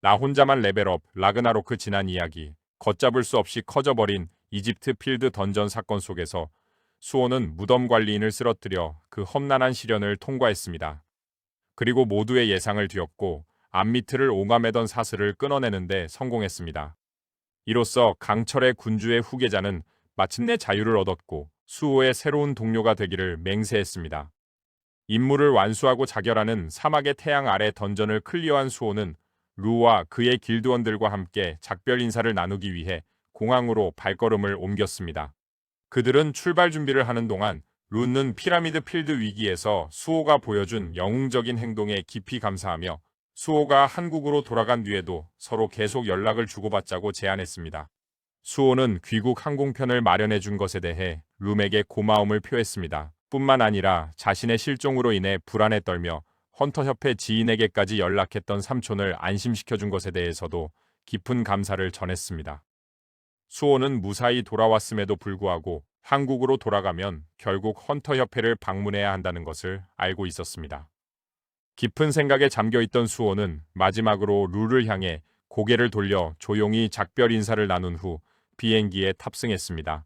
나 혼자만 레벨업, 라그나로크 지난 이야기, 걷잡을 수 없이 커져버린 이집트 필드 던전 사건 속에서 수호는 무덤 관리인을 쓰러뜨려 그 험난한 시련을 통과했습니다. 그리고 모두의 예상을 뒤엎고 암미트를 옹암매던 사슬을 끊어내는데 성공했습니다. 이로써 강철의 군주의 후계자는 마침내 자유를 얻었고 수호의 새로운 동료가 되기를 맹세했습니다. 임무를 완수하고 자결하는 사막의 태양 아래 던전을 클리어한 수호는 루와 그의 길드원들과 함께 작별 인사를 나누기 위해 공항으로 발걸음을 옮겼습니다. 그들은 출발 준비를 하는 동안 루는 피라미드 필드 위기에서 수호가 보여준 영웅적인 행동에 깊이 감사하며 수호가 한국으로 돌아간 뒤에도 서로 계속 연락을 주고받자고 제안했습니다. 수호는 귀국 항공편을 마련해 준 것에 대해 룸에게 고마움을 표했습니다. 뿐만 아니라 자신의 실종으로 인해 불안에 떨며 헌터협회 지인에게까지 연락했던 삼촌을 안심시켜 준 것에 대해서도 깊은 감사를 전했습니다. 수호는 무사히 돌아왔음에도 불구하고 한국으로 돌아가면 결국 헌터협회를 방문해야 한다는 것을 알고 있었습니다. 깊은 생각에 잠겨있던 수호는 마지막으로 룰을 향해 고개를 돌려 조용히 작별 인사를 나눈 후 비행기에 탑승했습니다.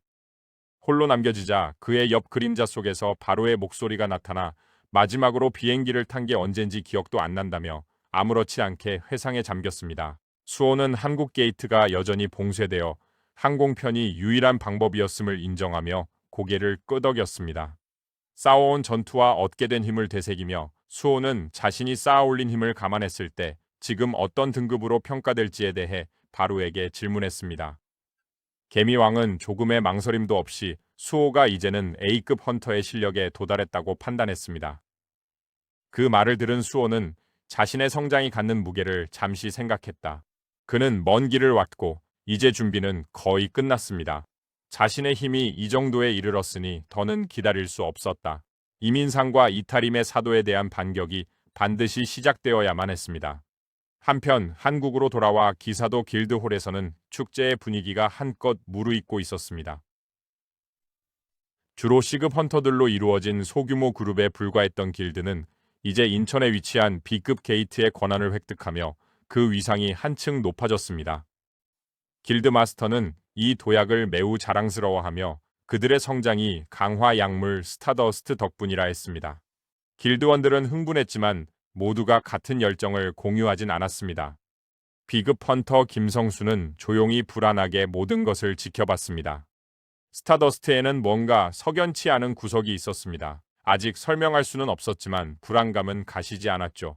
홀로 남겨지자 그의 옆 그림자 속에서 바로의 목소리가 나타나 마지막으로 비행기를 탄 게 언젠지 기억도 안 난다며 아무렇지 않게 회상에 잠겼습니다. 수호는 한국 게이트가 여전히 봉쇄되어 항공편이 유일한 방법이었음을 인정하며 고개를 끄덕였습니다. 쌓아온 전투와 얻게 된 힘을 되새기며 수호는 자신이 쌓아올린 힘을 감안했을 때 지금 어떤 등급으로 평가될지에 대해 바로에게 질문했습니다. 개미왕은 조금의 망설임도 없이 수호가 이제는 A급 헌터의 실력에 도달했다고 판단했습니다. 그 말을 들은 수호는 자신의 성장이 갖는 무게를 잠시 생각했다. 그는 먼 길을 왔고 이제 준비는 거의 끝났습니다. 자신의 힘이 이 정도에 이르렀으니 더는 기다릴 수 없었다. 이민상과 이탈임의 사도에 대한 반격이 반드시 시작되어야만 했습니다. 한편 한국으로 돌아와 기사도 길드홀에서는 축제의 분위기가 한껏 무르익고 있었습니다. 주로 C급 헌터들로 이루어진 소규모 그룹에 불과했던 길드는 이제 인천에 위치한 B급 게이트의 권한을 획득하며 그 위상이 한층 높아졌습니다. 길드 마스터는 이 도약을 매우 자랑스러워하며 그들의 성장이 강화 약물 스타더스트 덕분이라 했습니다. 길드원들은 흥분했지만 모두가 같은 열정을 공유하진 않았습니다. B급 헌터 김성수는 조용히 불안하게 모든 것을 지켜봤습니다. 스타더스트에는 뭔가 석연치 않은 구석이 있었습니다. 아직 설명할 수는 없었지만 불안감은 가시지 않았죠.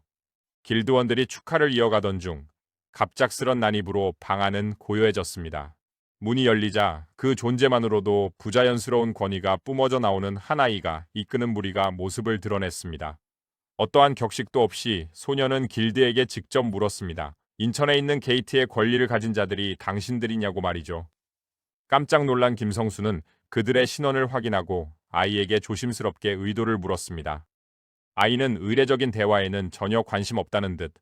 길드원들이 축하를 이어가던 중 갑작스런 난입으로 방 안은 고요해졌습니다. 문이 열리자 그 존재만으로도 부자연스러운 권위가 뿜어져 나오는 한 아이가 이끄는 무리가 모습을 드러냈습니다. 어떠한 격식도 없이 소녀는 길드에게 직접 물었습니다. 인천에 있는 게이트의 권리를 가진 자들이 당신들이냐고 말이죠. 깜짝 놀란 김성수는 그들의 신원을 확인하고 아이에게 조심스럽게 의도를 물었습니다. 아이는 의례적인 대화에는 전혀 관심 없다는 듯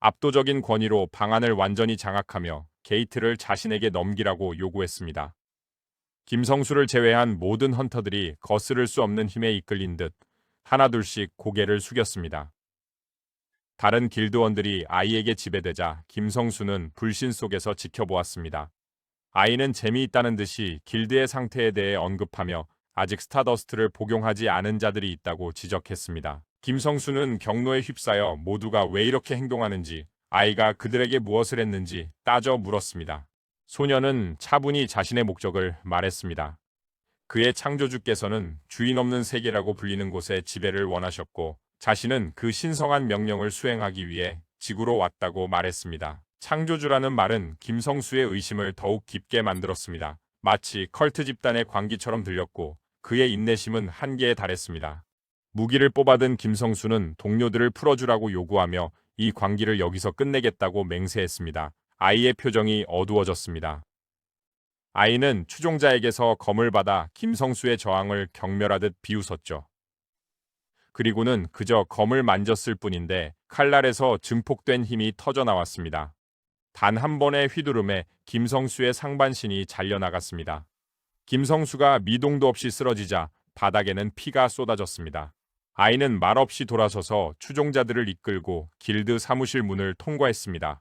압도적인 권위로 방안을 완전히 장악하며 게이트를 자신에게 넘기라고 요구했습니다. 김성수를 제외한 모든 헌터들이 거스를 수 없는 힘에 이끌린 듯 하나둘씩 고개를 숙였습니다. 다른 길드원들이 아이에게 지배되자 김성수는 불신 속에서 지켜보았습니다. 아이는 재미있다는 듯이 길드의 상태에 대해 언급하며 아직 스타더스트를 복용하지 않은 자들이 있다고 지적했습니다. 김성수는 경로에 휩싸여 모두가 왜 이렇게 행동하는지, 아이가 그들에게 무엇을 했는지 따져 물었습니다. 소녀는 차분히 자신의 목적을 말했습니다. 그의 창조주께서는 주인 없는 세계라고 불리는 곳에 지배를 원하셨고 자신은 그 신성한 명령을 수행하기 위해 지구로 왔다고 말했습니다. 창조주라는 말은 김성수의 의심을 더욱 깊게 만들었습니다. 마치 컬트 집단의 광기처럼 들렸고 그의 인내심은 한계에 달했습니다. 무기를 뽑아든 김성수는 동료들을 풀어주라고 요구하며 이 광기를 여기서 끝내겠다고 맹세했습니다. 아이의 표정이 어두워졌습니다. 아이는 추종자에게서 검을 받아 김성수의 저항을 경멸하듯 비웃었죠. 그리고는 그저 검을 만졌을 뿐인데 칼날에서 증폭된 힘이 터져 나왔습니다. 단 한 번의 휘두름에 김성수의 상반신이 잘려나갔습니다. 김성수가 미동도 없이 쓰러지자 바닥에는 피가 쏟아졌습니다. 아이는 말없이 돌아서서 추종자들을 이끌고 길드 사무실 문을 통과했습니다.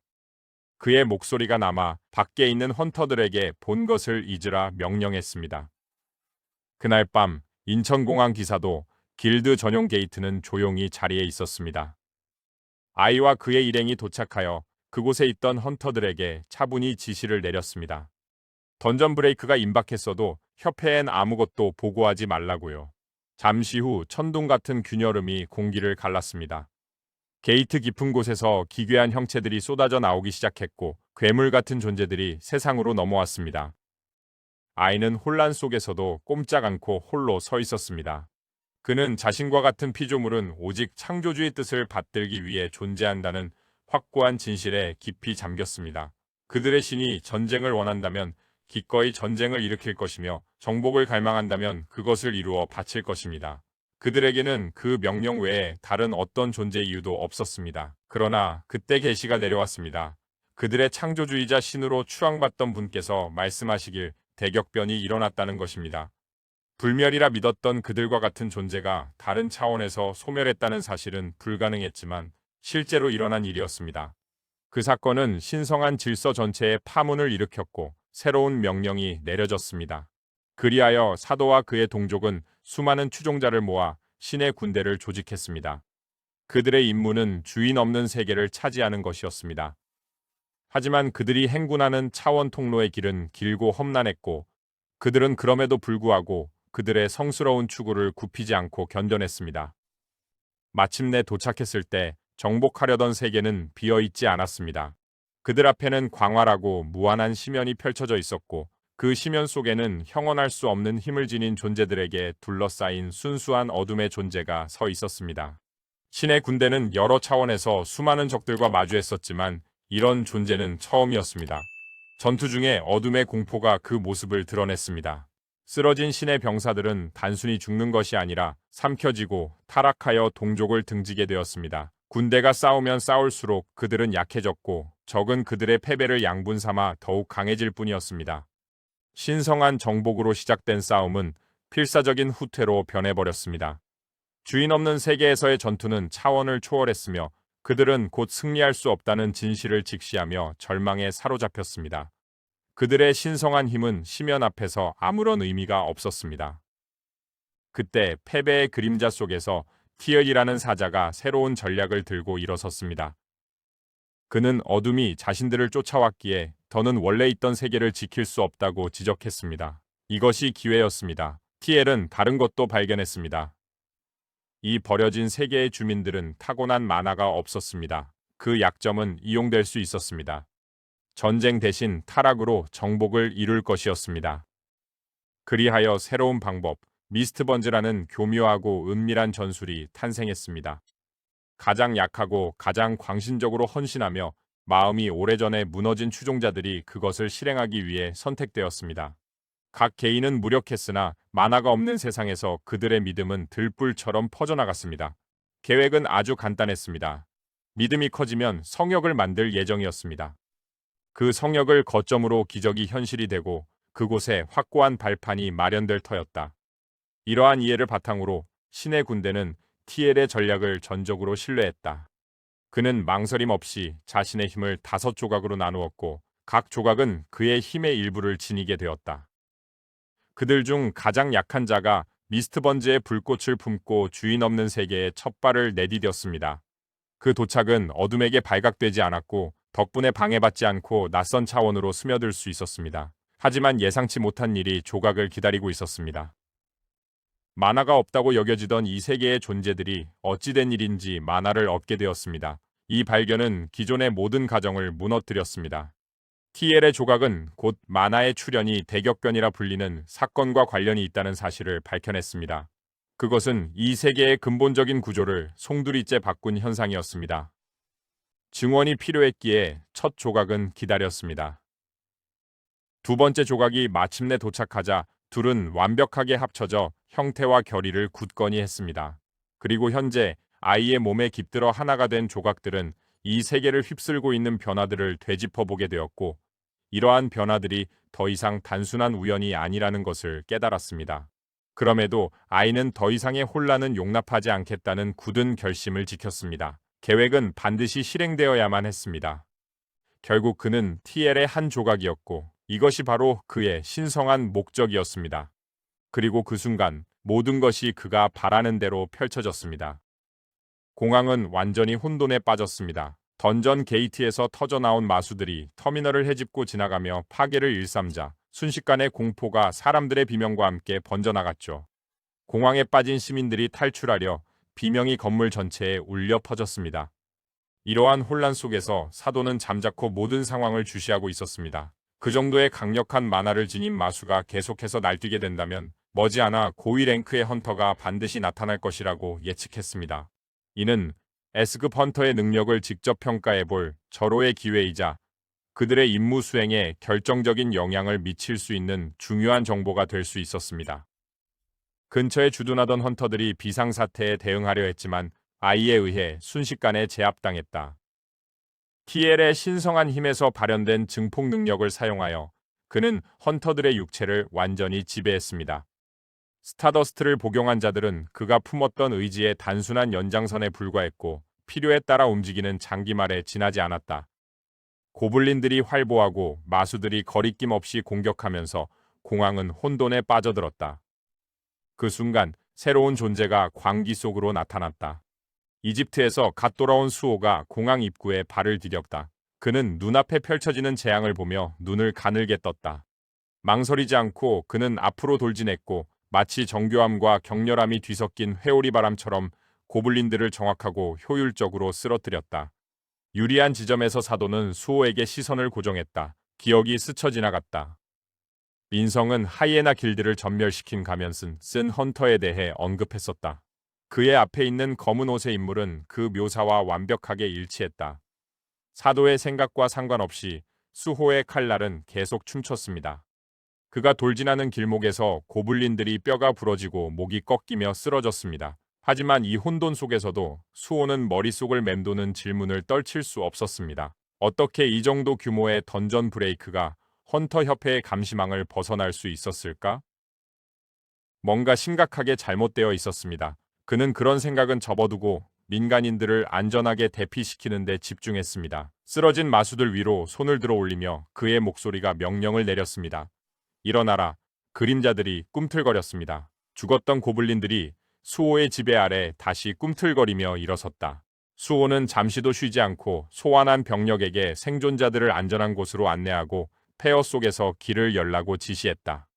그의 목소리가 남아 밖에 있는 헌터들에게 본 것을 잊으라 명령했습니다. 그날 밤 인천공항 기사도 길드 전용 게이트는 조용히 자리에 있었습니다. 아이와 그의 일행이 도착하여 그곳에 있던 헌터들에게 차분히 지시를 내렸습니다. 던전 브레이크가 임박했어도 협회엔 아무것도 보고하지 말라고요. 잠시 후 천둥 같은 균열음이 공기를 갈랐습니다. 게이트 깊은 곳에서 기괴한 형체들이 쏟아져 나오기 시작했고 괴물 같은 존재들이 세상으로 넘어왔습니다. 아이는 혼란 속에서도 꼼짝 않고 홀로 서 있었습니다. 그는 자신과 같은 피조물은 오직 창조주의 뜻을 받들기 위해 존재한다는 확고한 진실에 깊이 잠겼습니다. 그들의 신이 전쟁을 원한다면 기꺼이 전쟁을 일으킬 것이며 정복을 갈망한다면 그것을 이루어 바칠 것입니다. 그들에게는 그 명령 외에 다른 어떤 존재 이유도 없었습니다. 그러나 그때 계시가 내려왔습니다. 그들의 창조주의자 신으로 추앙받던 분께서 말씀하시길 대격변이 일어났다는 것입니다. 불멸이라 믿었던 그들과 같은 존재가 다른 차원에서 소멸했다는 사실은 불가능했지만 실제로 일어난 일이었습니다. 그 사건은 신성한 질서 전체에 파문을 일으켰고 새로운 명령이 내려졌습니다. 그리하여 사도와 그의 동족은 수많은 추종자를 모아 신의 군대를 조직했습니다. 그들의 임무는 주인 없는 세계를 차지하는 것이었습니다. 하지만 그들이 행군하는 차원 통로의 길은 길고 험난했고 그들은 그럼에도 불구하고 그들의 성스러운 추구를 굽히지 않고 견뎌냈습니다. 마침내 도착했을 때 정복하려던 세계는 비어있지 않았습니다. 그들 앞에는 광활하고 무한한 시면이 펼쳐져 있었고 그 시면 속에는 형언할 수 없는 힘을 지닌 존재들에게 둘러싸인 순수한 어둠의 존재가 서 있었습니다. 신의 군대는 여러 차원에서 수많은 적들과 마주했었지만 이런 존재는 처음이었습니다. 전투 중에 어둠의 공포가 그 모습을 드러냈습니다. 쓰러진 신의 병사들은 단순히 죽는 것이 아니라 삼켜지고 타락하여 동족을 등지게 되었습니다. 군대가 싸우면 싸울수록 그들은 약해졌고 적은 그들의 패배를 양분 삼아 더욱 강해질 뿐이었습니다. 신성한 정복으로 시작된 싸움은 필사적인 후퇴로 변해버렸습니다. 주인 없는 세계에서의 전투는 차원을 초월했으며 그들은 곧 승리할 수 없다는 진실을 직시하며 절망에 사로잡혔습니다. 그들의 신성한 힘은 시면 앞에서 아무런 의미가 없었습니다. 그때 패배의 그림자 속에서 티얼이라는 사자가 새로운 전략을 들고 일어섰습니다. 그는 어둠이 자신들을 쫓아왔기에 더는 원래 있던 세계를 지킬 수 없다고 지적했습니다. 이것이 기회였습니다. 티엘은 다른 것도 발견했습니다. 이 버려진 세계의 주민들은 타고난 만화가 없었습니다. 그 약점은 이용될 수 있었습니다. 전쟁 대신 타락으로 정복을 이룰 것이었습니다. 그리하여 새로운 방법, 미스트번즈라는 교묘하고 은밀한 전술이 탄생했습니다. 가장 약하고 가장 광신적으로 헌신하며 마음이 오래전에 무너진 추종자들이 그것을 실행하기 위해 선택되었습니다. 각 개인은 무력했으나 만화가 없는 세상에서 그들의 믿음은 들불처럼 퍼져나갔습니다. 계획은 아주 간단했습니다. 믿음이 커지면 성역을 만들 예정이었습니다. 그 성역을 거점으로 기적이 현실이 되고 그곳에 확고한 발판이 마련될 터였다. 이러한 이해를 바탕으로 신의 군대는 티엘의 전략을 전적으로 신뢰했다. 그는 망설임 없이 자신의 힘을 5조각으로 나누었고 각 조각은 그의 힘의 일부를 지니게 되었다. 그들 중 가장 약한 자가 미스트번즈의 불꽃을 품고 주인 없는 세계에 첫 발을 내디뎠습니다. 그 도착은 어둠에게 발각되지 않았고 덕분에 방해받지 않고 낯선 차원으로 스며들 수 있었습니다. 하지만 예상치 못한 일이 조각을 기다리고 있었습니다. 만화가 없다고 여겨지던 이 세계의 존재들이 어찌된 일인지 만화를 얻게 되었습니다. 이 발견은 기존의 모든 가정을 무너뜨렸습니다. 티엘의 조각은 곧 만화의 출현이 대격변이라 불리는 사건과 관련이 있다는 사실을 밝혀냈습니다. 그것은 이 세계의 근본적인 구조를 송두리째 바꾼 현상이었습니다. 증언이 필요했기에 첫 조각은 기다렸습니다. 두 번째 조각이 마침내 도착하자 둘은 완벽하게 합쳐져 형태와 결의를 굳건히 했습니다. 그리고 현재 아이의 몸에 깃들어 하나가 된 조각들은 이 세계를 휩쓸고 있는 변화들을 되짚어보게 되었고 이러한 변화들이 더 이상 단순한 우연이 아니라는 것을 깨달았습니다. 그럼에도 아이는 더 이상의 혼란은 용납하지 않겠다는 굳은 결심을 지켰습니다. 계획은 반드시 실행되어야만 했습니다. 결국 그는 TL의 한 조각이었고 이것이 바로 그의 신성한 목적이었습니다. 그리고 그 순간 모든 것이 그가 바라는 대로 펼쳐졌습니다. 공항은 완전히 혼돈에 빠졌습니다. 던전 게이트에서 터져나온 마수들이 터미널을 헤집고 지나가며 파괴를 일삼자 순식간에 공포가 사람들의 비명과 함께 번져나갔죠. 공항에 빠진 시민들이 탈출하려 비명이 건물 전체에 울려 퍼졌습니다. 이러한 혼란 속에서 사도는 잠자코 모든 상황을 주시하고 있었습니다. 그 정도의 강력한 만화를 지닌 마수가 계속해서 날뛰게 된다면 머지않아 고위 랭크의 헌터가 반드시 나타날 것이라고 예측했습니다. 이는 S급 헌터의 능력을 직접 평가해볼 절호의 기회이자 그들의 임무 수행에 결정적인 영향을 미칠 수 있는 중요한 정보가 될 수 있었습니다. 근처에 주둔하던 헌터들이 비상사태에 대응하려 했지만 아이에 의해 순식간에 제압당했다. TL의 신성한 힘에서 발현된 증폭 능력을 사용하여 그는 헌터들의 육체를 완전히 지배했습니다. 스타더스트를 복용한 자들은 그가 품었던 의지의 단순한 연장선에 불과했고 필요에 따라 움직이는 장기말에 지나지 않았다. 고블린들이 활보하고 마수들이 거리낌 없이 공격하면서 공항은 혼돈에 빠져들었다. 그 순간 새로운 존재가 광기 속으로 나타났다. 이집트에서 갓 돌아온 수호가 공항 입구에 발을 디뎠다. 그는 눈앞에 펼쳐지는 재앙을 보며 눈을 가늘게 떴다. 망설이지 않고 그는 앞으로 돌진했고 마치 정교함과 격렬함이 뒤섞인 회오리 바람처럼 고블린들을 정확하고 효율적으로 쓰러뜨렸다. 유리한 지점에서 사도는 수호에게 시선을 고정했다. 기억이 스쳐 지나갔다. 민성은 하이에나 길드를 전멸시킨 가면쓴 헌터에 대해 언급했었다. 그의 앞에 있는 검은 옷의 인물은 그 묘사와 완벽하게 일치했다. 사도의 생각과 상관없이 수호의 칼날은 계속 춤췄습니다. 그가 돌진하는 길목에서 고블린들이 뼈가 부러지고 목이 꺾이며 쓰러졌습니다. 하지만 이 혼돈 속에서도 수호는 머릿속을 맴도는 질문을 떨칠 수 없었습니다. 어떻게 이 정도 규모의 던전 브레이크가 헌터 협회의 감시망을 벗어날 수 있었을까? 뭔가 심각하게 잘못되어 있었습니다. 그는 그런 생각은 접어두고 민간인들을 안전하게 대피시키는 데 집중했습니다. 쓰러진 마수들 위로 손을 들어 올리며 그의 목소리가 명령을 내렸습니다. 일어나라. 그림자들이 꿈틀거렸습니다. 죽었던 고블린들이 수호의 지배 아래 다시 꿈틀거리며 일어섰다. 수호는 잠시도 쉬지 않고 소환한 병력에게 생존자들을 안전한 곳으로 안내하고 폐허 속에서 길을 열라고 지시했다.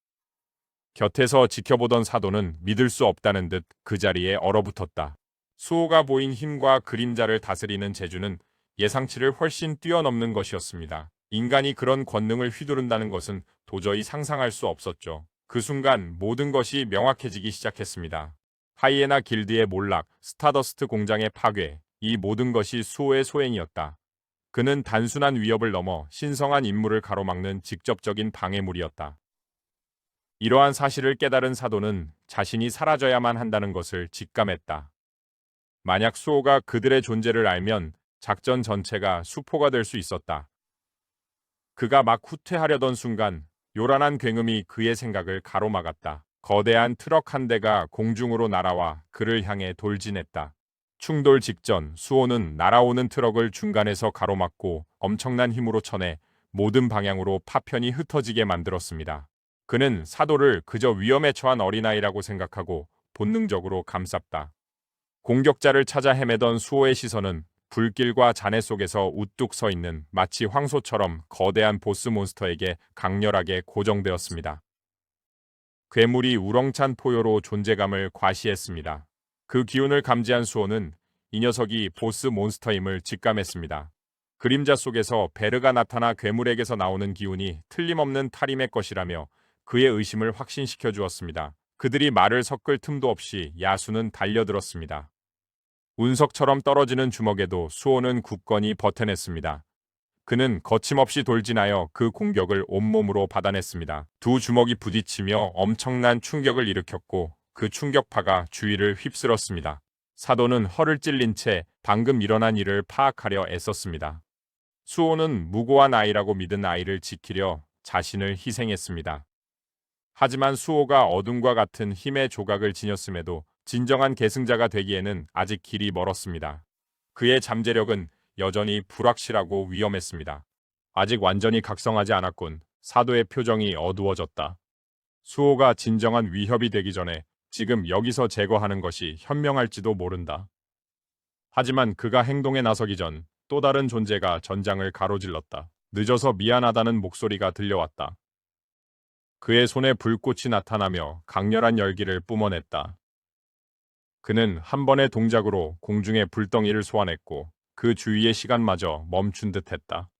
곁에서 지켜보던 사도는 믿을 수 없다는 듯 그 자리에 얼어붙었다. 수호가 보인 힘과 그림자를 다스리는 재주는 예상치를 훨씬 뛰어넘는 것이었습니다. 인간이 그런 권능을 휘두른다는 것은 도저히 상상할 수 없었죠. 그 순간 모든 것이 명확해지기 시작했습니다. 하이에나 길드의 몰락, 스타더스트 공장의 파괴, 이 모든 것이 수호의 소행이었다. 그는 단순한 위협을 넘어 신성한 임무를 가로막는 직접적인 방해물이었다. 이러한 사실을 깨달은 사도는 자신이 사라져야만 한다는 것을 직감했다. 만약 수호가 그들의 존재를 알면 작전 전체가 수포가 될 수 있었다. 그가 막 후퇴하려던 순간 요란한 굉음이 그의 생각을 가로막았다. 거대한 트럭 한 대가 공중으로 날아와 그를 향해 돌진했다. 충돌 직전 수호는 날아오는 트럭을 중간에서 가로막고 엄청난 힘으로 쳐내 모든 방향으로 파편이 흩어지게 만들었습니다. 그는 사도를 그저 위험에 처한 어린아이라고 생각하고 본능적으로 감쌌다. 공격자를 찾아 헤매던 수호의 시선은 불길과 잔해 속에서 우뚝 서 있는 마치 황소처럼 거대한 보스 몬스터에게 강렬하게 고정되었습니다. 괴물이 우렁찬 포효로 존재감을 과시했습니다. 그 기운을 감지한 수호는 이 녀석이 보스 몬스터임을 직감했습니다. 그림자 속에서 베르가 나타나 괴물에게서 나오는 기운이 틀림없는 타림의 것이라며 그의 의심을 확신시켜 주었습니다. 그들이 말을 섞을 틈도 없이 야수는 달려들었습니다. 운석처럼 떨어지는 주먹에도 수호는 굳건히 버텨냈습니다. 그는 거침없이 돌진하여 그 공격을 온몸으로 받아냈습니다. 두 주먹이 부딪히며 엄청난 충격을 일으켰고 그 충격파가 주위를 휩쓸었습니다. 사도는 허를 찔린 채 방금 일어난 일을 파악하려 애썼습니다. 수호는 무고한 아이라고 믿은 아이를 지키려 자신을 희생했습니다. 하지만 수호가 어둠과 같은 힘의 조각을 지녔음에도 진정한 계승자가 되기에는 아직 길이 멀었습니다. 그의 잠재력은 여전히 불확실하고 위험했습니다. 아직 완전히 각성하지 않았군. 사도의 표정이 어두워졌다. 수호가 진정한 위협이 되기 전에 지금 여기서 제거하는 것이 현명할지도 모른다. 하지만 그가 행동에 나서기 전 또 다른 존재가 전장을 가로질렀다. 늦어서 미안하다는 목소리가 들려왔다. 그의 손에 불꽃이 나타나며 강렬한 열기를 뿜어냈다. 그는 한 번의 동작으로 공중에 불덩이를 쏘아냈고 그 주위의 시간마저 멈춘 듯했다.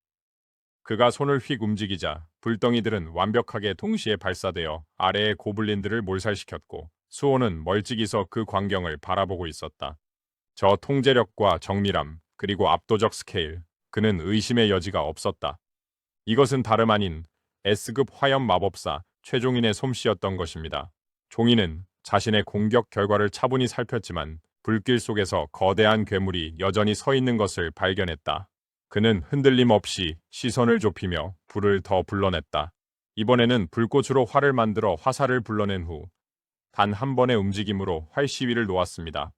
그가 손을 휙 움직이자 불덩이들은 완벽하게 동시에 발사되어 아래의 고블린들을 몰살시켰고 수호는 멀찍이서 그 광경을 바라보고 있었다. 저 통제력과 정밀함, 그리고 압도적 스케일, 그는 의심의 여지가 없었다. 이것은 다름 아닌 S급 화염 마법사 최종인의 솜씨였던 것입니다. 종인은 자신의 공격 결과를 차분히 살폈지만 불길 속에서 거대한 괴물이 여전히 서 있는 것을 발견했다. 그는 흔들림 없이 시선을 좁히며 불을 더 불러냈다. 이번에는 불꽃으로 활을 만들어 화살을 불러낸 후 단 한 번의 움직임으로 활 시위를 놓았습니다.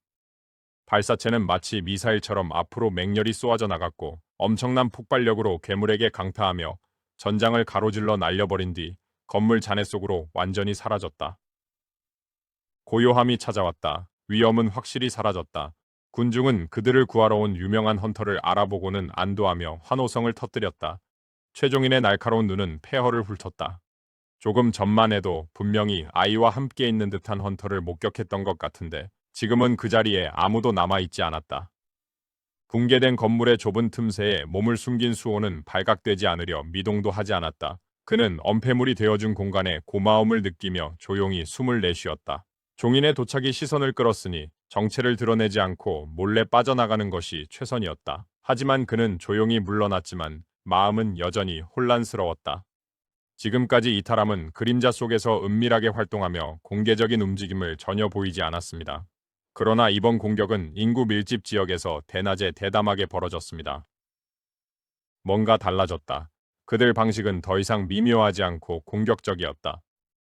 발사체는 마치 미사일처럼 앞으로 맹렬히 쏘아져 나갔고 엄청난 폭발력으로 괴물에게 강타하며 전장을 가로질러 날려버린 뒤 건물 잔해 속으로 완전히 사라졌다. 고요함이 찾아왔다. 위험은 확실히 사라졌다. 군중은 그들을 구하러 온 유명한 헌터를 알아보고는 안도하며 환호성을 터뜨렸다. 최종인의 날카로운 눈은 폐허를 훑었다. 조금 전만 해도 분명히 아이와 함께 있는 듯한 헌터를 목격했던 것 같은데 지금은 그 자리에 아무도 남아있지 않았다. 붕괴된 건물의 좁은 틈새에 몸을 숨긴 수호는 발각되지 않으려 미동도 하지 않았다. 그는 엄폐물이 되어준 공간에 고마움을 느끼며 조용히 숨을 내쉬었다. 종인의 도착이 시선을 끌었으니 정체를 드러내지 않고 몰래 빠져나가는 것이 최선이었다. 하지만 그는 조용히 물러났지만 마음은 여전히 혼란스러웠다. 지금까지 이탈함은 그림자 속에서 은밀하게 활동하며 공개적인 움직임을 전혀 보이지 않았습니다. 그러나 이번 공격은 인구 밀집 지역에서 대낮에 대담하게 벌어졌습니다. 뭔가 달라졌다. 그들 방식은 더 이상 미묘하지 않고 공격적이었다.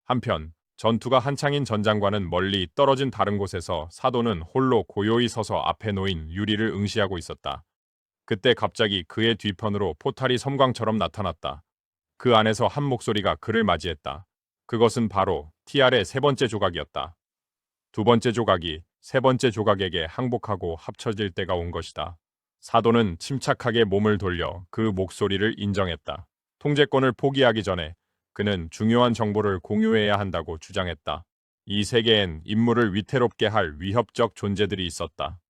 한편 전투가 한창인 전장과는 멀리 떨어진 다른 곳에서 사도는 홀로 고요히 서서 앞에 놓인 유리를 응시하고 있었다. 그때 갑자기 그의 뒤편으로 포탈이 섬광처럼 나타났다. 그 안에서 한 목소리가 그를 맞이했다. 그것은 바로 TR의 세 번째 조각이었다. 두 번째 조각이 세 번째 조각에게 항복하고 합쳐질 때가 온 것이다. 사도는 침착하게 몸을 돌려 그 목소리를 인정했다. 통제권을 포기하기 전에 그는 중요한 정보를 공유해야 한다고 주장했다. 이 세계엔 임무를 위태롭게 할 위협적 존재들이 있었다.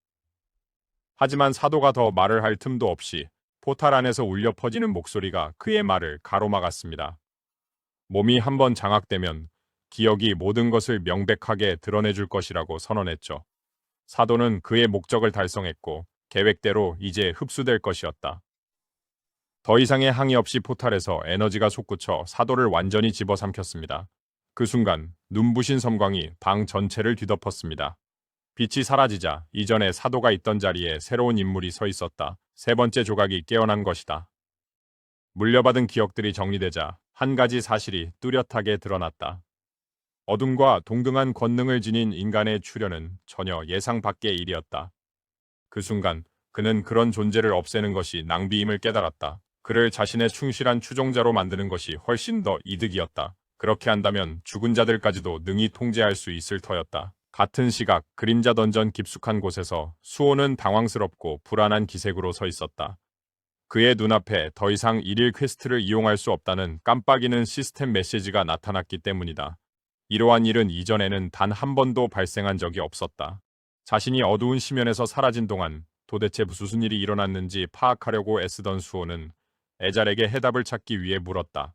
하지만 사도가 더 말을 할 틈도 없이 포탈 안에서 울려 퍼지는 목소리가 그의 말을 가로막았습니다. 몸이 한번 장악되면 기억이 모든 것을 명백하게 드러내줄 것이라고 선언했죠. 사도는 그의 목적을 달성했고 계획대로 이제 흡수될 것이었다. 더 이상의 항의 없이 포탈에서 에너지가 솟구쳐 사도를 완전히 집어삼켰습니다. 그 순간 눈부신 섬광이 방 전체를 뒤덮었습니다. 빛이 사라지자 이전에 사도가 있던 자리에 새로운 인물이 서 있었다. 세 번째 조각이 깨어난 것이다. 물려받은 기억들이 정리되자 한 가지 사실이 뚜렷하게 드러났다. 어둠과 동등한 권능을 지닌 인간의 출현은 전혀 예상 밖의 일이었다. 그 순간 그는 그런 존재를 없애는 것이 낭비임을 깨달았다. 그를 자신의 충실한 추종자로 만드는 것이 훨씬 더 이득이었다. 그렇게 한다면 죽은 자들까지도 능히 통제할 수 있을 터였다. 같은 시각 그림자 던전 깊숙한 곳에서 수호는 당황스럽고 불안한 기색으로 서 있었다. 그의 눈앞에 더 이상 일일 퀘스트를 이용할 수 없다는 깜빡이는 시스템 메시지가 나타났기 때문이다. 이러한 일은 이전에는 단 한 번도 발생한 적이 없었다. 자신이 어두운 심연에서 사라진 동안 도대체 무슨 일이 일어났는지 파악하려고 애쓰던 수호는 에잘에게 해답을 찾기 위해 물었다.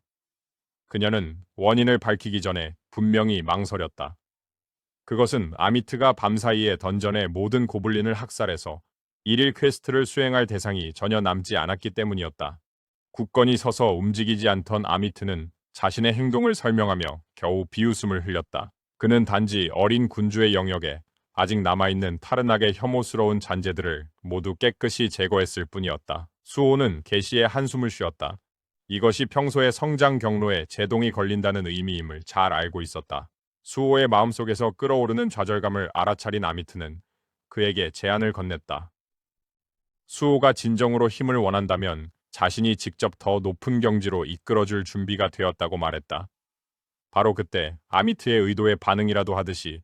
그녀는 원인을 밝히기 전에 분명히 망설였다. 그것은 아미트가 밤사이에 던전의 모든 고블린을 학살해서 일일 퀘스트를 수행할 대상이 전혀 남지 않았기 때문이었다. 굳건히 서서 움직이지 않던 아미트는 자신의 행동을 설명하며 겨우 비웃음을 흘렸다. 그는 단지 어린 군주의 영역에 아직 남아있는 타르나게 혐오스러운 잔재들을 모두 깨끗이 제거했을 뿐이었다. 수호는 개시에 한숨을 쉬었다. 이것이 평소의 성장 경로에 제동이 걸린다는 의미임을 잘 알고 있었다. 수호의 마음속에서 끓어오르는 좌절감을 알아차린 아미트는 그에게 제안을 건넸다. 수호가 진정으로 힘을 원한다면 자신이 직접 더 높은 경지로 이끌어줄 준비가 되었다고 말했다. 바로 그때 아미트의 의도에 반응이라도 하듯이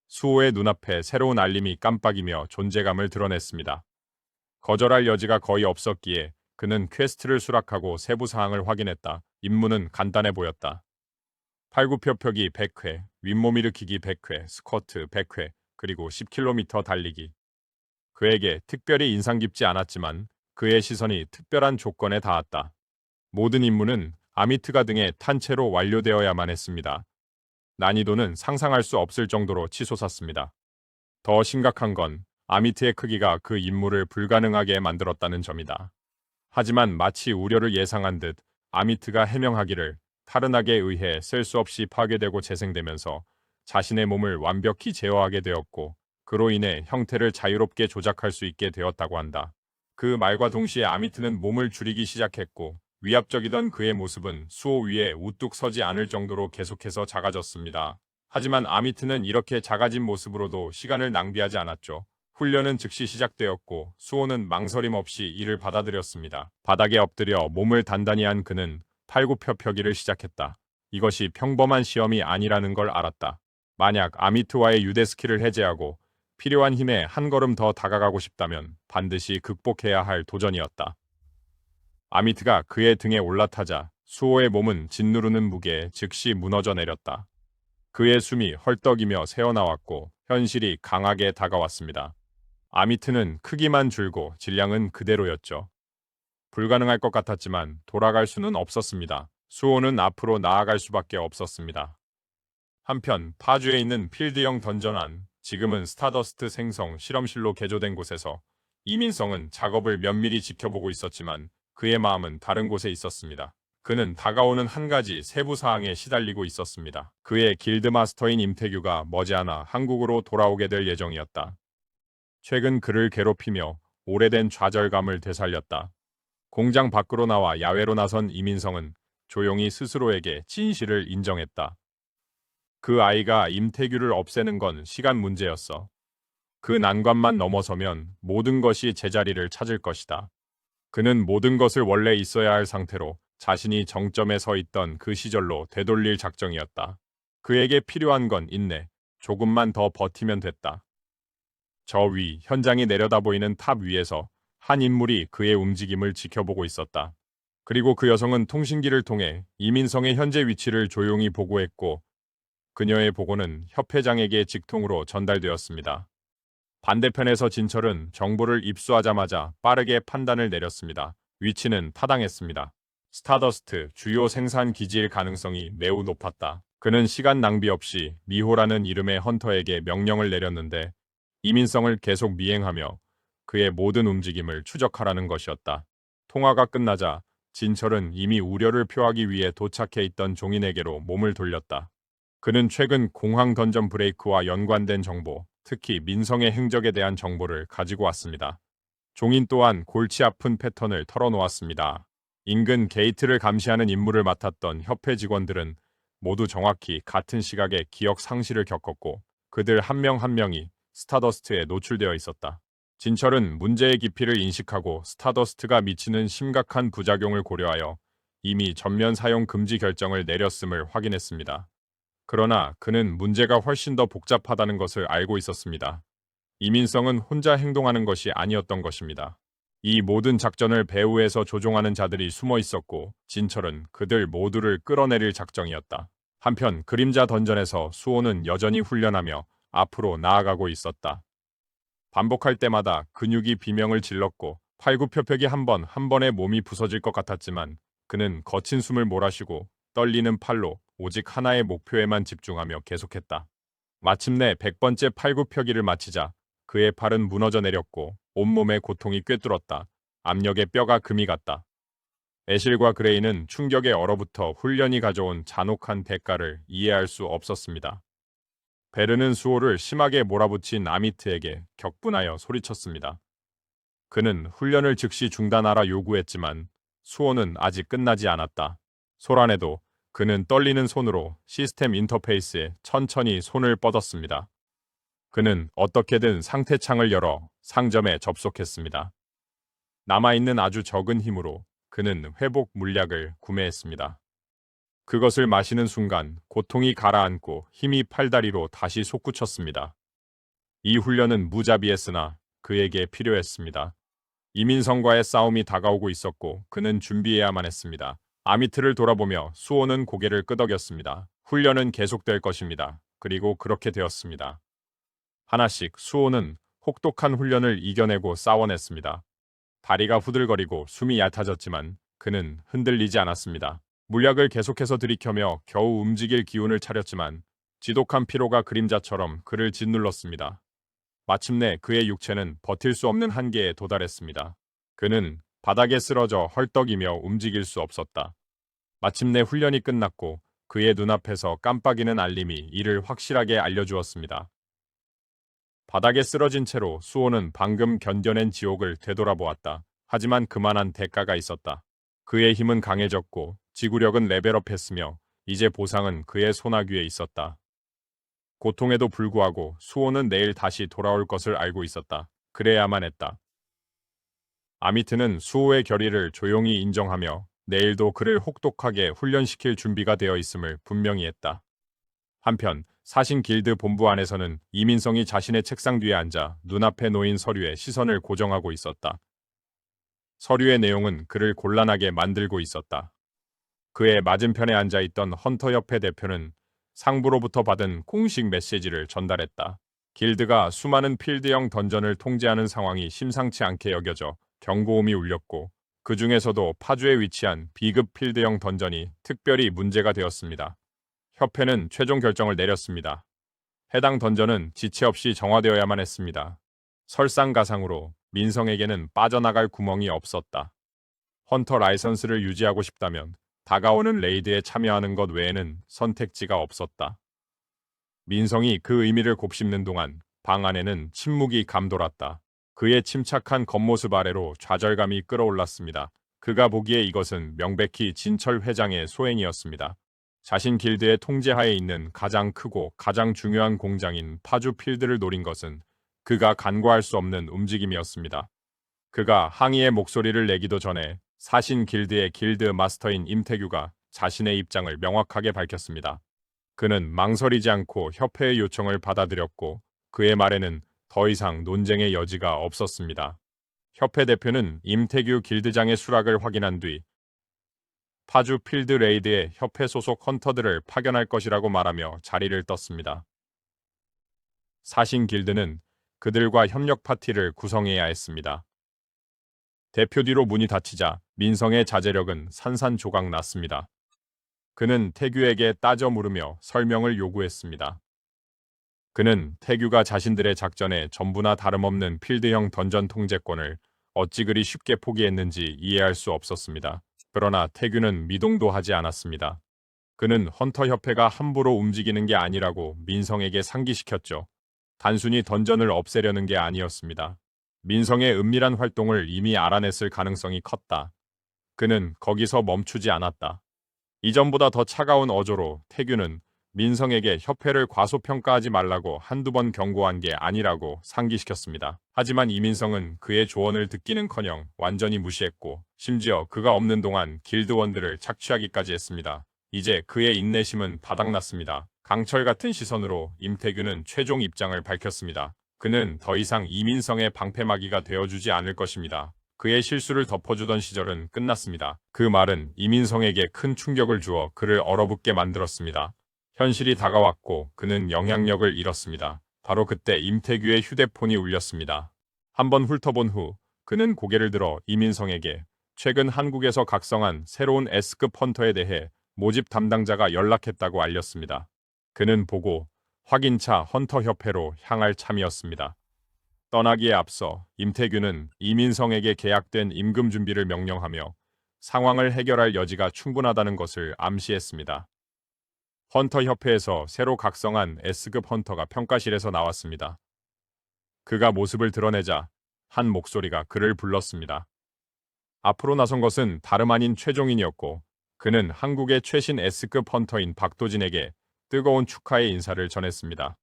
수호의 눈앞에 새로운 알림이 깜빡이며 존재감을 드러냈습니다. 거절할 여지가 거의 없었기에 그는 퀘스트를 수락하고 세부 사항을 확인했다. 임무는 간단해 보였다. 팔굽혀펴기 100회, 윗몸 일으키기 100회, 스쿼트 100회, 그리고 10km 달리기. 그에게 특별히 인상 깊지 않았지만 그의 시선이 특별한 조건에 닿았다. 모든 임무는 아미트가 등에 탄 채로 완료되어야만 했습니다. 난이도는 상상할 수 없을 정도로 치솟았습니다. 더 심각한 건 아미트의 크기가 그 임무를 불가능하게 만들었다는 점이다. 하지만 마치 우려를 예상한 듯 아미트가 해명하기를 타르낙에 의해 셀 수 없이 파괴되고 재생되면서 자신의 몸을 완벽히 제어하게 되었고 그로 인해 형태를 자유롭게 조작할 수 있게 되었다고 한다. 그 말과 동시에 아미트는 몸을 줄이기 시작했고 위압적이던 그의 모습은 수호 위에 우뚝 서지 않을 정도로 계속해서 작아졌습니다. 하지만 아미트는 이렇게 작아진 모습으로도 시간을 낭비하지 않았죠. 훈련은 즉시 시작되었고 수호는 망설임 없이 이를 받아들였습니다. 바닥에 엎드려 몸을 단단히 한 그는 팔굽혀펴기를 시작했다. 이것이 평범한 시험이 아니라는 걸 알았다. 만약 아미트와의 유대스키를 해제하고 필요한 힘에 한 걸음 더 다가가고 싶다면 반드시 극복해야 할 도전이었다. 아미트가 그의 등에 올라타자 수호의 몸은 짓누르는 무게에 즉시 무너져 내렸다. 그의 숨이 헐떡이며 새어나왔고 현실이 강하게 다가왔습니다. 아미트는 크기만 줄고 질량은 그대로였죠. 불가능할 것 같았지만 돌아갈 수는 없었습니다. 수호는 앞으로 나아갈 수밖에 없었습니다. 한편 파주에 있는 필드형 던전 안, 지금은 스타더스트 생성 실험실로 개조된 곳에서 이민성은 작업을 면밀히 지켜보고 있었지만 그의 마음은 다른 곳에 있었습니다. 그는 다가오는 한 가지 세부 사항에 시달리고 있었습니다. 그의 길드마스터인 임태규가 머지않아 한국으로 돌아오게 될 예정이었다. 최근 그를 괴롭히며 오래된 좌절감을 되살렸다. 공장 밖으로 나와 야외로 나선 이민성은 조용히 스스로에게 진실을 인정했다. 그 아이가 임태규를 없애는 건 시간 문제였어. 그 난관만 넘어서면 모든 것이 제자리를 찾을 것이다. 그는 모든 것을 원래 있어야 할 상태로 자신이 정점에 서 있던 그 시절로 되돌릴 작정이었다. 그에게 필요한 건 인내, 조금만 더 버티면 됐다. 저 위, 현장이 내려다 보이는 탑 위에서 한 인물이 그의 움직임을 지켜보고 있었다. 그리고 그 여성은 통신기를 통해 이민성의 현재 위치를 조용히 보고했고 그녀의 보고는 협회장에게 직통으로 전달되었습니다. 반대편에서 진철은 정보를 입수하자마자 빠르게 판단을 내렸습니다. 위치는 타당했습니다. 스타더스트 주요 생산 기지일 가능성이 매우 높았다. 그는 시간 낭비 없이 미호라는 이름의 헌터에게 명령을 내렸는데 이민성을 계속 미행하며 그의 모든 움직임을 추적하라는 것이었다. 통화가 끝나자 진철은 이미 우려를 표하기 위해 도착해 있던 종인에게로 몸을 돌렸다. 그는 최근 공항 던전 브레이크와 연관된 정보, 특히 민성의 행적에 대한 정보를 가지고 왔습니다. 종인 또한 골치 아픈 패턴을 털어놓았습니다. 인근 게이트를 감시하는 임무를 맡았던 협회 직원들은 모두 정확히 같은 시각에 기억 상실을 겪었고 그들 한 명 한 명이 스타더스트에 노출되어 있었다. 진철은 문제의 깊이를 인식하고 스타더스트가 미치는 심각한 부작용을 고려하여 이미 전면 사용 금지 결정을 내렸음을 확인했습니다. 그러나 그는 문제가 훨씬 더 복잡하다는 것을 알고 있었습니다. 이민성은 혼자 행동하는 것이 아니었던 것입니다. 이 모든 작전을 배후에서 조종하는 자들이 숨어 있었고 진철은 그들 모두를 끌어내릴 작정이었다. 한편 그림자 던전에서 수호는 여전히 훈련하며 앞으로 나아가고 있었다. 반복할 때마다 근육이 비명을 질렀고 팔굽혀펴기 한 번에 몸이 부서질 것 같았지만 그는 거친 숨을 몰아쉬고 떨리는 팔로 오직 하나의 목표에만 집중하며 계속했다. 마침내 100번째 팔굽혀기를 마치자 그의 팔은 무너져 내렸고 온몸에 고통이 꿰뚫었다. 압력에 뼈가 금이 갔다. 애실과 그레이는 충격에 얼어붙어 훈련이 가져온 잔혹한 대가를 이해할 수 없었습니다. 베르는 수호를 심하게 몰아붙인 아미트에게 격분하여 소리쳤습니다. 그는 훈련을 즉시 중단하라 요구했지만 수호는 아직 끝나지 않았다. 소란에도 그는 떨리는 손으로 시스템 인터페이스에 천천히 손을 뻗었습니다. 그는 어떻게든 상태창을 열어 상점에 접속했습니다. 남아있는 아주 적은 힘으로 그는 회복 물약을 구매했습니다. 그것을 마시는 순간 고통이 가라앉고 힘이 팔다리로 다시 솟구쳤습니다. 이 훈련은 무자비했으나 그에게 필요했습니다. 이민성과의 싸움이 다가오고 있었고 그는 준비해야만 했습니다. 아미트를 돌아보며 수호는 고개를 끄덕였습니다. 훈련은 계속될 것입니다. 그리고 그렇게 되었습니다. 하나씩 수호는 혹독한 훈련을 이겨내고 싸워냈습니다. 다리가 후들거리고 숨이 얕아졌지만 그는 흔들리지 않았습니다. 물약을 계속해서 들이켜며 겨우 움직일 기운을 차렸지만 지독한 피로가 그림자처럼 그를 짓눌렀습니다. 마침내 그의 육체는 버틸 수 없는 한계에 도달했습니다. 그는 바닥에 쓰러져 헐떡이며 움직일 수 없었다. 마침내 훈련이 끝났고 그의 눈앞에서 깜빡이는 알림이 이를 확실하게 알려주었습니다. 바닥에 쓰러진 채로 수호는 방금 견뎌낸 지옥을 되돌아보았다. 하지만 그만한 대가가 있었다. 그의 힘은 강해졌고 지구력은 레벨업했으며 이제 보상은 그의 소나귀에 있었다. 고통에도 불구하고 수호는 내일 다시 돌아올 것을 알고 있었다. 그래야만 했다. 아미트는 수호의 결의를 조용히 인정하며 내일도 그를 혹독하게 훈련시킬 준비가 되어 있음을 분명히 했다. 한편 사신 길드 본부 안에서는 이민성이 자신의 책상 뒤에 앉아 눈앞에 놓인 서류에 시선을 고정하고 있었다. 서류의 내용은 그를 곤란하게 만들고 있었다. 그의 맞은편에 앉아있던 헌터협회 대표는 상부로부터 받은 공식 메시지를 전달했다. 길드가 수많은 필드형 던전을 통제하는 상황이 심상치 않게 여겨져 경고음이 울렸고 그 중에서도 파주에 위치한 B급 필드형 던전이 특별히 문제가 되었습니다. 협회는 최종 결정을 내렸습니다. 해당 던전은 지체 없이 정화되어야만 했습니다. 설상가상으로 민성에게는 빠져나갈 구멍이 없었다. 헌터 라이선스를 유지하고 싶다면 다가오는 레이드에 참여하는 것 외에는 선택지가 없었다. 민성이 그 의미를 곱씹는 동안 방 안에는 침묵이 감돌았다. 그의 침착한 겉모습 아래로 좌절감이 끌어올랐습니다. 그가 보기에 이것은 명백히 진철 회장의 소행이었습니다. 자신 길드의 통제하에 있는 가장 크고 가장 중요한 공장인 파주 필드를 노린 것은 그가 간과할 수 없는 움직임이었습니다. 그가 항의의 목소리를 내기도 전에 사신 길드의 길드 마스터인 임태규가 자신의 입장을 명확하게 밝혔습니다. 그는 망설이지 않고 협회의 요청을 받아들였고 그의 말에는 더 이상 논쟁의 여지가 없었습니다. 협회 대표는 임태규 길드장의 수락을 확인한 뒤 파주 필드 레이드에 협회 소속 헌터들을 파견할 것이라고 말하며 자리를 떴습니다. 사신 길드는 그들과 협력 파티를 구성해야 했습니다. 대표 뒤로 문이 닫히자 민성의 자제력은 산산조각 났습니다. 그는 태규에게 따져 물으며 설명을 요구했습니다. 그는 태규가 자신들의 작전에 전부나 다름없는 필드형 던전 통제권을 어찌 그리 쉽게 포기했는지 이해할 수 없었습니다. 그러나 태규는 미동도 하지 않았습니다. 그는 헌터협회가 함부로 움직이는 게 아니라고 민성에게 상기시켰죠. 단순히 던전을 없애려는 게 아니었습니다. 민성의 은밀한 활동을 이미 알아냈을 가능성이 컸다. 그는 거기서 멈추지 않았다. 이전보다 더 차가운 어조로 태규는 민성에게 협회를 과소평가하지 말라고 한두 번 경고한 게 아니라고 상기시켰습니다. 하지만 이민성은 그의 조언을 듣기는커녕 완전히 무시했고 심지어 그가 없는 동안 길드원들을 착취하기까지 했습니다. 이제 그의 인내심은 바닥났습니다. 강철 같은 시선으로 임태규는 최종 입장을 밝혔습니다. 그는 더 이상 이민성의 방패막이가 되어주지 않을 것입니다. 그의 실수를 덮어주던 시절은 끝났습니다. 그 말은 이민성에게 큰 충격을 주어 그를 얼어붙게 만들었습니다. 현실이 다가왔고 그는 영향력을 잃었습니다. 바로 그때 임태규의 휴대폰이 울렸습니다. 한번 훑어본 후 그는 고개를 들어 이민성에게 최근 한국에서 각성한 새로운 S급 헌터에 대해 모집 담당자가 연락했다고 알렸습니다. 그는 보고 확인차 헌터협회로 향할 참이었습니다. 떠나기에 앞서 임태규는 이민성에게 계약된 임금 준비를 명령하며 상황을 해결할 여지가 충분하다는 것을 암시했습니다. 헌터협회에서 새로 각성한 S급 헌터가 평가실에서 나왔습니다. 그가 모습을 드러내자 한 목소리가 그를 불렀습니다. 앞으로 나선 것은 다름 아닌 최종인이었고 그는 한국의 최신 S급 헌터인 박도진에게 뜨거운 축하의 인사를 전했습니다.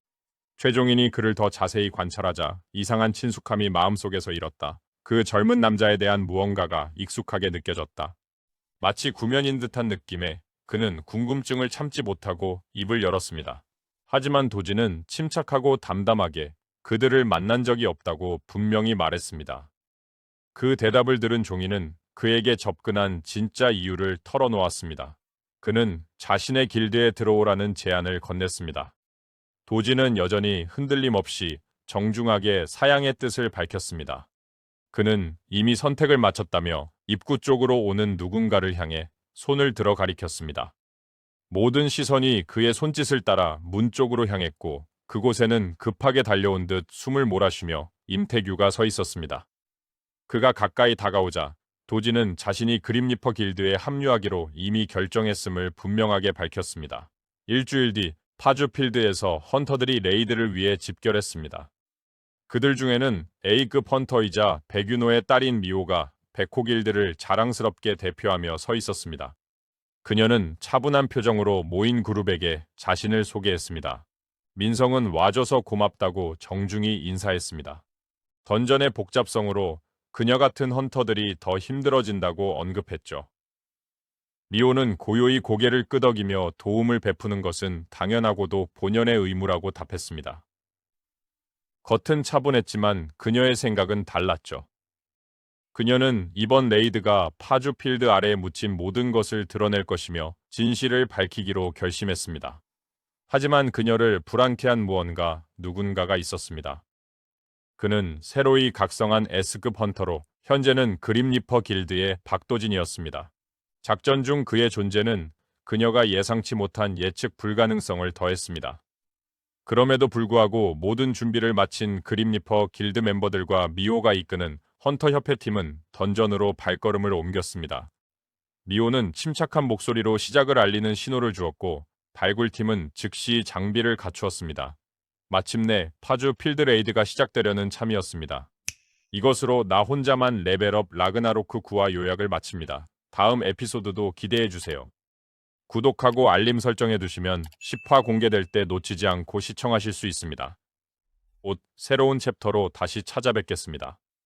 최종인이 그를 더 자세히 관찰하자 이상한 친숙함이 마음속에서 일었다. 그 젊은 남자에 대한 무언가가 익숙하게 느껴졌다. 마치 구면인 듯한 느낌에 그는 궁금증을 참지 못하고 입을 열었습니다. 하지만 도지는 침착하고 담담하게 그들을 만난 적이 없다고 분명히 말했습니다. 그 대답을 들은 종이는 그에게 접근한 진짜 이유를 털어놓았습니다. 그는 자신의 길드에 들어오라는 제안을 건넸습니다. 도지는 여전히 흔들림 없이 정중하게 사양의 뜻을 밝혔습니다. 그는 이미 선택을 마쳤다며 입구 쪽으로 오는 누군가를 향해 손을 들어 가리켰습니다. 모든 시선이 그의 손짓을 따라 문 쪽으로 향했고 그곳에는 급하게 달려온 듯 숨을 몰아쉬며 임태규가 서 있었습니다. 그가 가까이 다가오자 도지는 자신이 그림리퍼 길드에 합류하기로 이미 결정했음을 분명하게 밝혔습니다. 일주일 뒤 파주필드에서 헌터들이 레이드를 위해 집결했습니다. 그들 중에는 A급 헌터이자 백윤호의 딸인 미호가 백호길드를 자랑스럽게 대표하며 서 있었습니다. 그녀는 차분한 표정으로 모인 그룹에게 자신을 소개했습니다. 민성은 와줘서 고맙다고 정중히 인사했습니다. 던전의 복잡성으로 그녀 같은 헌터들이 더 힘들어진다고 언급했죠. 미호는 고요히 고개를 끄덕이며 도움을 베푸는 것은 당연하고도 본연의 의무라고 답했습니다. 겉은 차분했지만 그녀의 생각은 달랐죠. 그녀는 이번 레이드가 파주필드 아래에 묻힌 모든 것을 드러낼 것이며 진실을 밝히기로 결심했습니다. 하지만 그녀를 불안케한 누군가가 있었습니다. 그는 새로이 각성한 S급 헌터로 현재는 그림리퍼 길드의 박도진이었습니다. 작전 중 그의 존재는 그녀가 예상치 못한 예측 불가능성을 더했습니다. 그럼에도 불구하고 모든 준비를 마친 그림리퍼 길드 멤버들과 미호가 이끄는 헌터협회팀은 던전으로 발걸음을 옮겼습니다. 미호는 침착한 목소리로 시작을 알리는 신호를 주었고 발굴팀은 즉시 장비를 갖추었습니다. 마침내 파주 필드 레이드가 시작되려는 참이었습니다. 이것으로 나 혼자만 레벨업 라그나로크 9화 요약을 마칩니다. 다음 에피소드도 기대해주세요. 구독하고 알림 설정해두시면 10화 공개될 때 놓치지 않고 시청하실 수 있습니다. 곧 새로운 챕터로 다시 찾아뵙겠습니다.